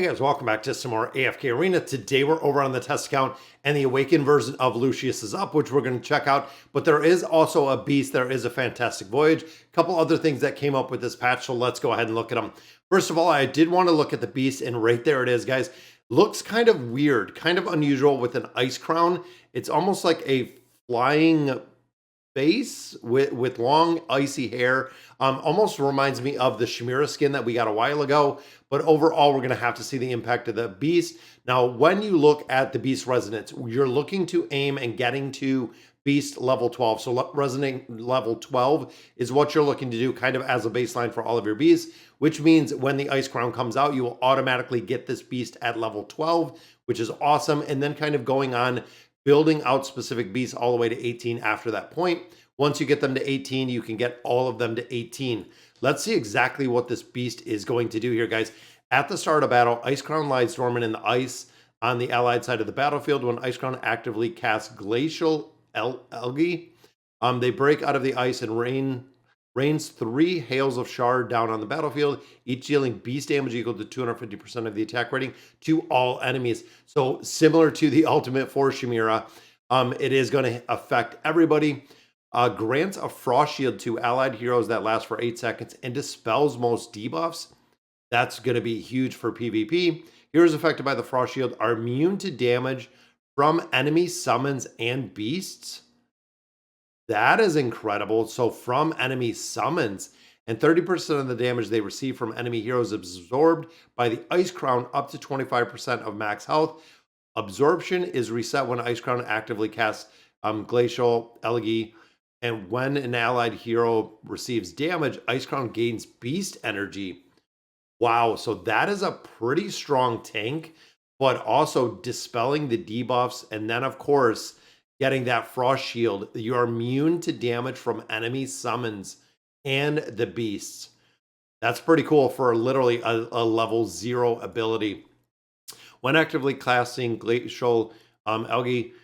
Hey guys, welcome back to some more AFK Arena. Today we're over on the test account and the awakened version of Lucius is up, which we're going to check out. But there is also a beast. There is a fantastic voyage. A couple other things that came up with this patch, so let's go ahead and look at them. First of all, I did want to look at the beast, and right there it is, guys. Looks kind of weird, kind of unusual with an ice crown. It's almost like a flying face with long icy hair. Almost reminds me of the Chimera skin that we got a while ago. But overall, we're going to have to see the impact of the beast. Now, when you look at the beast resonance, you're looking to aim and getting to beast level 12. So resonate level 12 is what you're looking to do kind of as a baseline for all of your beasts, which means when the ice crown comes out, you will automatically get this beast at level 12, which is awesome. And then kind of going on building out specific beasts all the way to 18 after that point. Once you get them to 18, you can get all of them to 18. Let's see exactly what this beast is going to do here, guys. At the start of battle, Ice Crown lies dormant in the ice on the allied side of the battlefield. When Ice Crown actively casts Glacial Algae, they break out of the ice and rains 3 hails of shard down on the battlefield, each dealing beast damage equal to 250% of the attack rating to all enemies. So similar to the ultimate for Chimera, it is going to affect everybody. Grants a frost shield to allied heroes that lasts for 8 seconds and dispels most debuffs. That's going to be huge for PvP. Heroes affected by the frost shield are immune to damage from enemy summons and beasts. That is incredible. So from enemy summons, and 30% of the damage they receive from enemy heroes absorbed by the Ice Crown up to 25% of max health. Absorption is reset when Ice Crown actively casts Glacial Algae. And when an allied hero receives damage, Ice Crown gains beast energy. Wow, so that is a pretty strong tank, but also dispelling the debuffs. And then, of course, getting that frost shield. You are immune to damage from enemy summons and the beasts. That's pretty cool for literally a level 0 ability. When actively casting Glacial Algae,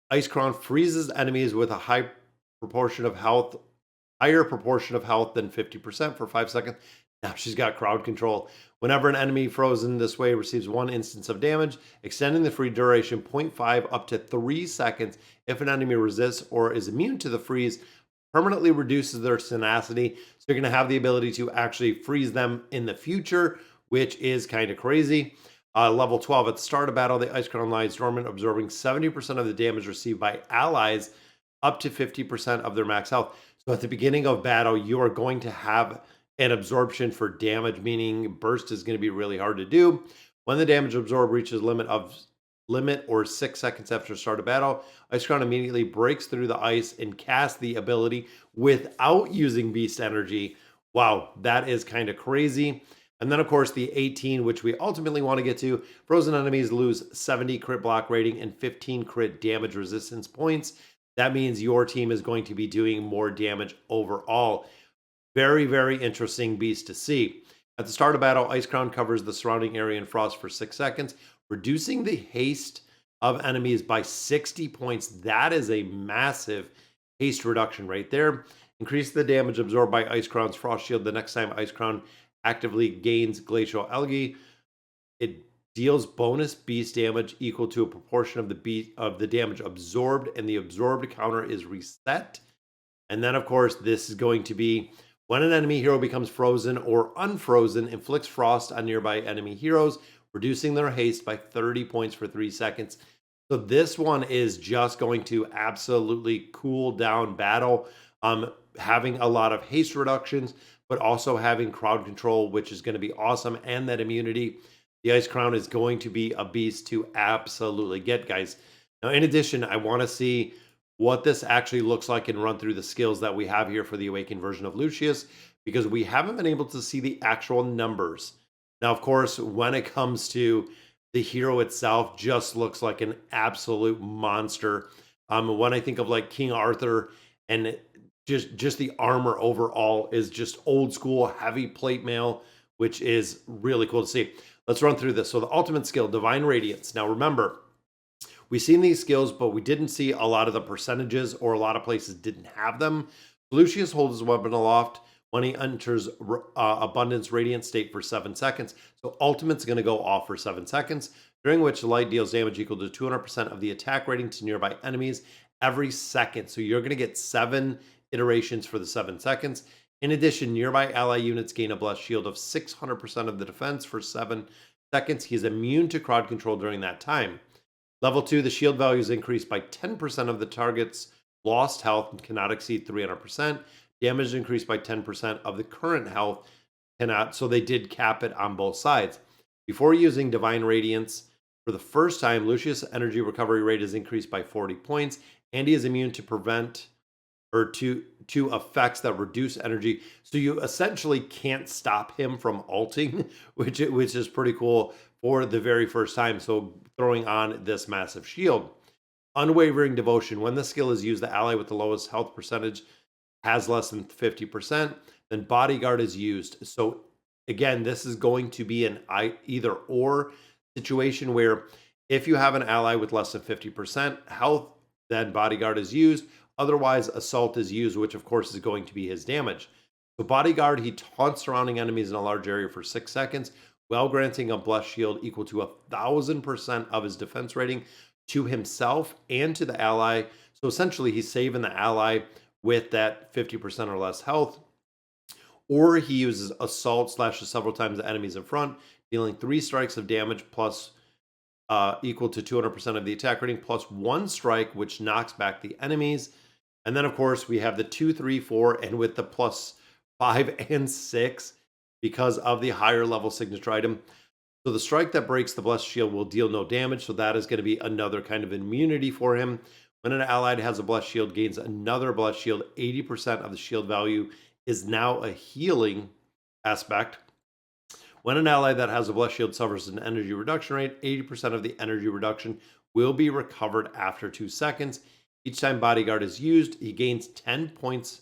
Ice Crown freezes enemies with a higher proportion of health than 50% for 5 seconds. Now she's got crowd control. Whenever an enemy frozen this way receives 1 instance of damage, extending the free duration 0.5 up to 3 seconds. If an enemy resists or is immune to the freeze, permanently reduces their tenacity. So you're going to have the ability to actually freeze them in the future, which is kind of crazy. Level 12, at the start of battle, the Ice Crown lies dormant, absorbing 70% of the damage received by allies up to 50% of their max health. So at the beginning of battle, you are going to have an absorption for damage, meaning burst is going to be really hard to do. When the damage absorbed reaches limit or 6 seconds after start of battle, Ice Crown immediately breaks through the ice and casts the ability without using beast energy. Wow, that is kind of crazy. And then, of course, the 18, which we ultimately want to get to. Frozen enemies lose 70 crit block rating and 15 crit damage resistance points. That means your team is going to be doing more damage overall. Very, very interesting beast to see. At the start of battle, Ice Crown covers the surrounding area in frost for 6 seconds, reducing the haste of enemies by 60 points. That is a massive haste reduction right there. Increase the damage absorbed by Ice Crown's frost shield the next time Ice Crown actively gains Glacial Algae. It deals bonus beast damage equal to a proportion of the damage absorbed, and the absorbed counter is reset. And then, of course, this is going to be when an enemy hero becomes frozen or unfrozen, inflicts frost on nearby enemy heroes, reducing their haste by 30 points for 3 seconds. So this one is just going to absolutely cool down battle, having a lot of haste reductions, but also having crowd control, which is going to be awesome, and that immunity. The Ice Crown is going to be a beast to absolutely get, guys. Now, in addition, I want to see what this actually looks like and run through the skills that we have here for the awakened version of Lucius, because we haven't been able to see the actual numbers. Now, of course, when it comes to the hero itself, just looks like an absolute monster. When I think of like King Arthur, and just the armor overall is just old school heavy plate mail, which is really cool to see. Let's run through this. So the ultimate skill, Divine Radiance. Now remember, we've seen these skills, but we didn't see a lot of the percentages, or a lot of places didn't have them. Lucius holds his weapon aloft when he enters abundance radiant state for 7 seconds. So ultimate's going to go off for 7 seconds, during which the light deals damage equal to 200% of the attack rating to nearby enemies every second. So you're going to get 7 iterations for the 7 seconds. In addition, nearby ally units gain a blessed shield of 600% of the defense for 7 seconds. He is immune to crowd control during that time. Level 2, the shield value is increased by 10% of the target's lost health and cannot exceed 300%. Damage is increased by 10% of the current health cannot. So they did cap it on both sides. Before using Divine Radiance for the first time, Lucius' energy recovery rate is increased by 40 points, and he is immune to prevent or to effects that reduce energy. So you essentially can't stop him from ulting, which is pretty cool for the very first time. So throwing on this massive shield. Unwavering Devotion. When the skill is used, the ally with the lowest health percentage has less than 50%, then Bodyguard is used. So again, this is going to be an either or situation where if you have an ally with less than 50% health, then Bodyguard is used. Otherwise, Assault is used, which of course is going to be his damage. So Bodyguard, he taunts surrounding enemies in a large area for 6 seconds, while granting a blessed shield equal to 1,000% of his defense rating to himself and to the ally. So essentially, he's saving the ally with that 50% or less health. Or he uses Assault, slashes several times the enemies in front, dealing 3 strikes of damage plus equal to 200% of the attack rating, plus 1 strike, which knocks back the enemies. And then, of course, we have the 2, 3, 4, and with the plus 5 and 6 because of the higher level signature item. So the strike that breaks the blessed shield will deal no damage. So that is going to be another kind of immunity for him. When an allied has a blessed shield, gains another blessed shield, 80% of the shield value is now a healing aspect. When an ally that has a blessed shield suffers an energy reduction rate, 80% of the energy reduction will be recovered after 2 seconds. Each time Bodyguard is used, he gains 10 points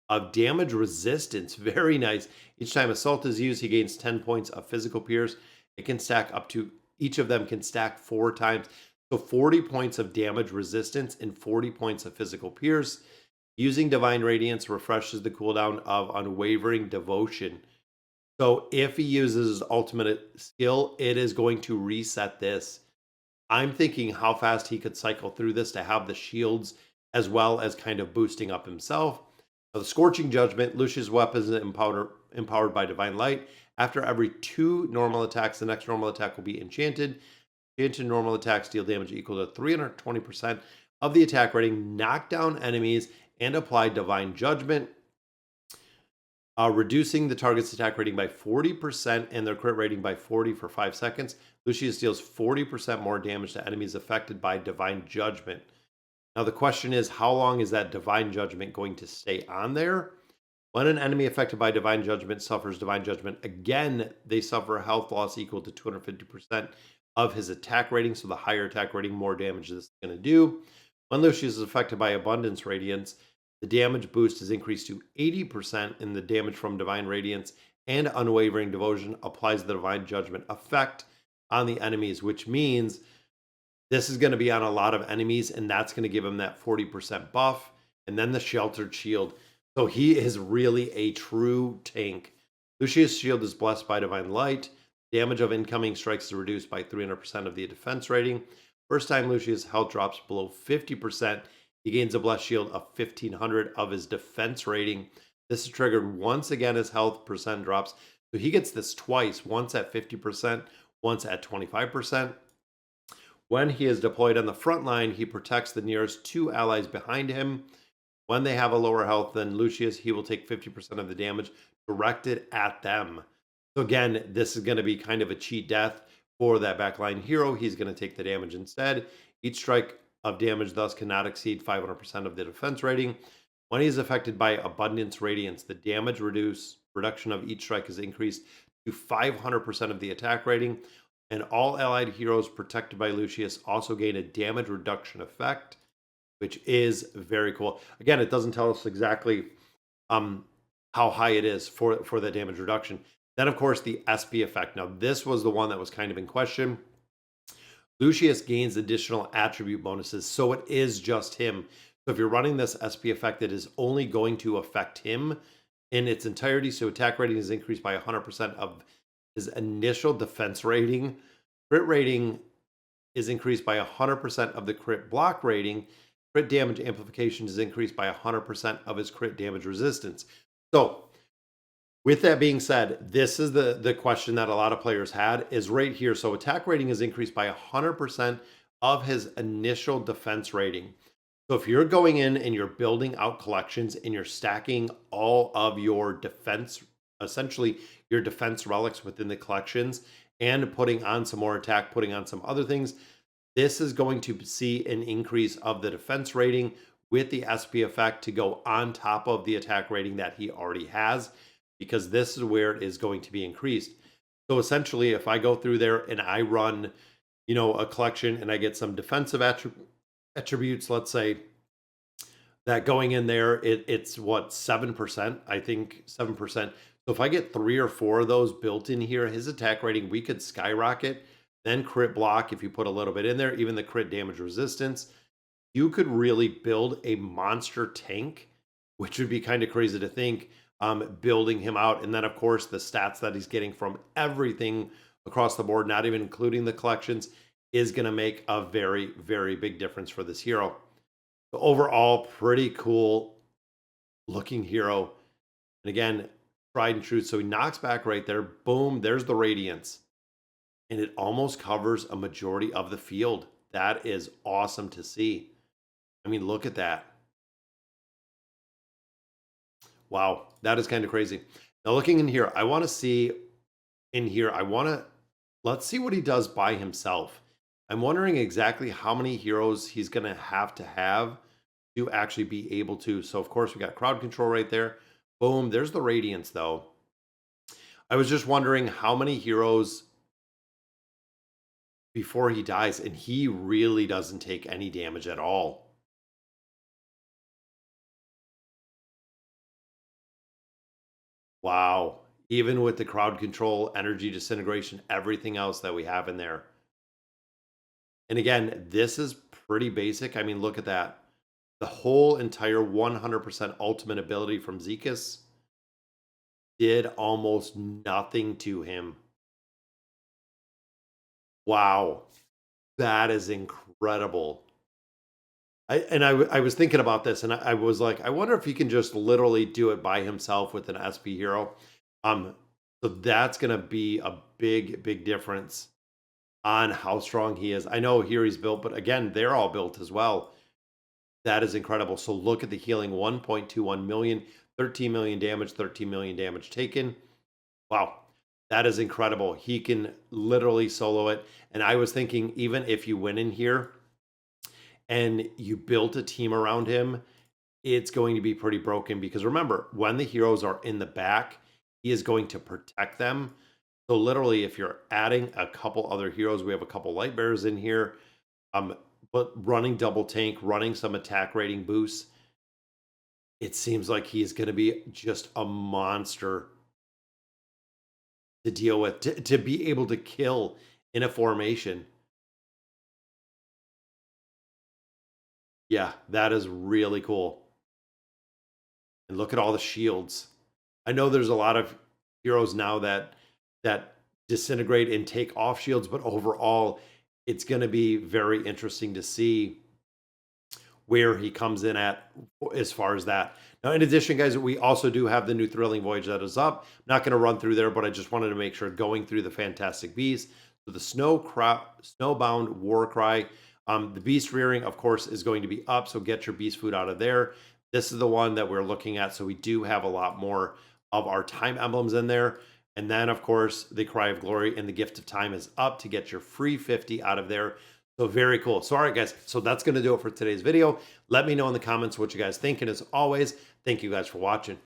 of damage resistance. Very nice. Each time Assault is used, he gains 10 points of physical pierce. It can stack up to, each of them can stack 4 times. So 40 points of damage resistance and 40 points of physical pierce. Using Divine Radiance refreshes the cooldown of Unwavering Devotion. So if he uses his ultimate skill, it is going to reset this. I'm thinking how fast he could cycle through this to have the shields as well as kind of boosting up himself. Now, the Scorching Judgment, Lucius' weapon is empowered by Divine Light. After every 2 normal attacks, the next normal attack will be enchanted. Enchanted normal attacks deal damage equal to 320% of the attack rating, knock down enemies, and apply Divine Judgment, reducing the target's attack rating by 40% and their crit rating by 40 for 5 seconds. Lucius deals 40% more damage to enemies affected by Divine Judgment. Now the question is, how long is that Divine Judgment going to stay on there? When an enemy affected by Divine Judgment suffers Divine Judgment, again, they suffer health loss equal to 250% of his attack rating. So the higher attack rating, more damage this is going to do. When Lucius is affected by Abundance Radiance, the damage boost is increased to 80%, and the damage from Divine Radiance and Unwavering Devotion applies the Divine Judgment effect on the enemies, which means this is going to be on a lot of enemies, and that's going to give him that 40% buff. And then the Sheltered Shield. So he is really a true tank. Lucius' shield is blessed by Divine Light. Damage of incoming strikes is reduced by 300% of the defense rating. First time Lucius' health drops below 50%, he gains a blessed shield of 1500 of his defense rating. This is triggered once again his health percent drops. So he gets this twice, once at 50%, once at 25%. When he is deployed on the front line, he protects the nearest 2 allies behind him. When they have a lower health than Lucius, he will take 50% of the damage directed at them. So again, this is going to be kind of a cheat death for that backline hero. He's going to take the damage instead. Each strike of damage thus cannot exceed 500% of the defense rating. When he is affected by Abundance Radiance, the damage reduction of each strike is increased to 500% of the attack rating. And all allied heroes protected by Lucius also gain a damage reduction effect, which is very cool. Again, it doesn't tell us exactly how high it is for the damage reduction. Then, of course, the SP effect. Now, this was the one that was kind of in question. Lucius gains additional attribute bonuses, so it is just him. So if you're running this SP effect, it is only going to affect him in its entirety. So attack rating is increased by 100% of his initial defense rating. Crit rating is increased by 100% of the crit block rating. Crit damage amplification is increased by 100% of his crit damage resistance. So with that being said, this is the question that a lot of players had is right here. So attack rating is increased by 100% of his initial defense rating. So if you're going in and you're building out collections and you're stacking all of your defense, essentially your defense relics within the collections and putting on some more attack, putting on some other things, this is going to see an increase of the defense rating with the SP effect to go on top of the attack rating that he already has, because this is where it is going to be increased. So essentially, if I go through there and I run, a collection and I get some defensive attributes, let's say that going in there, it's what, 7%, I think 7%. So if I get 3 or 4 of those built in here, his attack rating, we could skyrocket. Then crit block, if you put a little bit in there, even the crit damage resistance, you could really build a monster tank, which would be kind of crazy to think, building him out. And then of course the stats that he's getting from everything across the board, not even including the collections, is going to make a very, very big difference for this hero. So overall, pretty cool looking hero. And again, tried and true. So he knocks back right there. Boom, there's the radiance. And it almost covers a majority of the field. That is awesome to see. I mean, look at that. Wow, that is kind of crazy. Now looking in here, I want to see in here, let's see what he does by himself. I'm wondering exactly how many heroes he's going to have to actually be able to. So of course we got crowd control right there. Boom, there's the radiance though. I was just wondering how many heroes before he dies, and he really doesn't take any damage at all. Wow. Even with the crowd control, energy disintegration, everything else that we have in there. And again, this is pretty basic. I mean, look at that. The whole entire 100% ultimate ability from Zekus did almost nothing to him. Wow. That is incredible. I was thinking about this, and I was like, I wonder if he can just literally do it by himself with an SP hero. So that's going to be a big, big difference on how strong he is. I know here he's built, but again, they're all built as well. That is incredible. So look at the healing, 1.21 million, 13 million damage, 13 million damage taken. Wow, that is incredible. He can literally solo it. And I was thinking, even if you went in here and you built a team around him, it's going to be pretty broken, because remember, when the heroes are in the back, he is going to protect them. So literally, if you're adding a couple other heroes, we have a couple light bearers in here, but running double tank, running some attack rating boosts, it seems like he's going to be just a monster to deal with, to be able to kill in a formation. Yeah, that is really cool. And look at all the shields. I know there's a lot of heroes now that disintegrate and take off shields, but overall, it's going to be very interesting to see where he comes in at as far as that. Now, in addition, guys, we also do have the new Thrilling Voyage that is up. I'm not going to run through there, but I just wanted to make sure going through the Fantastic Beasts. So the Snowbound War Cry, the Beast Rearing, of course, is going to be up. So get your beast food out of there. This is the one that we're looking at. So we do have a lot more of our time emblems in there. And then, of course, the Cry of Glory and the Gift of Time is up to get your free 50 out of there. So very cool. So all right, guys, so that's going to do it for today's video. Let me know in the comments what you guys think. And as always, thank you guys for watching.